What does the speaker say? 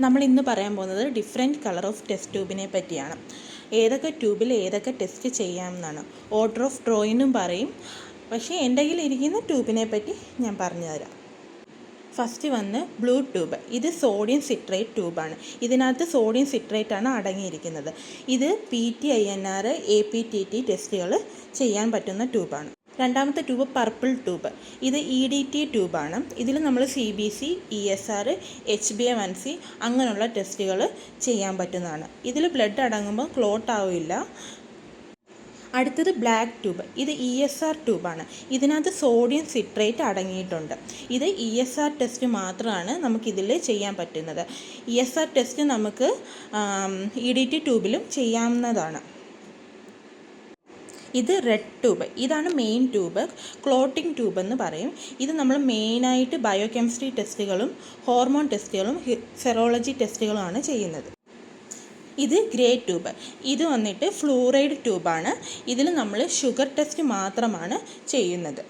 നമ്മൾ ഇന്ന് പറയാൻ പോകുന്നത് ഡിഫറെൻറ്റ് കളർ ഓഫ് ടെസ്റ്റ് ട്യൂബിനെ പറ്റിയാണ്. ഏതൊക്കെ ട്യൂബിൽ ഏതൊക്കെ ടെസ്റ്റ് ചെയ്യാമെന്നാണ്. ഓർഡർ ഓഫ് ഡ്രോയിനും പറയും. പക്ഷേ എൻ്റെ കയ്യിൽ ഇരിക്കുന്ന ട്യൂബിനെ പറ്റി ഞാൻ പറഞ്ഞു തരാം. ഫസ്റ്റ് വന്ന് ബ്ലൂ ട്യൂബ്. ഇത് സോഡിയം സിട്രേറ്റ് ട്യൂബാണ്. ഇതിനകത്ത് സോഡിയം സിട്രേറ്റാണ് അടങ്ങിയിരിക്കുന്നത്. ഇത് PTINR APTT ടെസ്റ്റുകൾ ചെയ്യാൻ പറ്റുന്ന ട്യൂബാണ്. രണ്ടാമത്തെ ട്യൂബ് പർപ്പിൾ ട്യൂബ്. ഇത് EDT ട്യൂബാണ്. ഇതിൽ നമ്മൾ CBC, ESR, HbA1c അങ്ങനെയുള്ള ടെസ്റ്റുകൾ ചെയ്യാൻ പറ്റുന്നതാണ്. ഇതിൽ ബ്ലഡ് അടങ്ങുമ്പോൾ ക്ലോട്ട് ആവില്ല. അടുത്തത് ബ്ലാക്ക് ട്യൂബ്. ഇത് ESR ട്യൂബാണ്. ഇതിനകത്ത് സോഡിയം സിട്രേറ്റ് അടങ്ങിയിട്ടുണ്ട്. ഇത് ESR ടെസ്റ്റ് മാത്രമാണ് നമുക്കിതിൽ ചെയ്യാൻ പറ്റുന്നത്. ESR ടെസ്റ്റ് നമുക്ക് EDT ട്യൂബിലും ചെയ്യാവുന്നതാണ്. ഇത് റെഡ് ട്യൂബ്. ഇതാണ് മെയിൻ ട്യൂബ്. ക്ലോട്ടിംഗ് ട്യൂബ് എന്ന് പറയും. ഇത് നമ്മൾ മെയിനായിട്ട് ബയോകെമിസ്ട്രി ടെസ്റ്റുകളും ഹോർമോൺ ടെസ്റ്റുകളും സെറോളജി ടെസ്റ്റുകളുമാണ് ചെയ്യുന്നത്. ഇത് ഗ്രേ ട്യൂബ്. ഇത് വന്നിട്ട് ഫ്ലൂറൈഡ് ട്യൂബാണ്. ഇതിൽ നമ്മൾ ഷുഗർ ടെസ്റ്റ് മാത്രമാണ് ചെയ്യുന്നത്.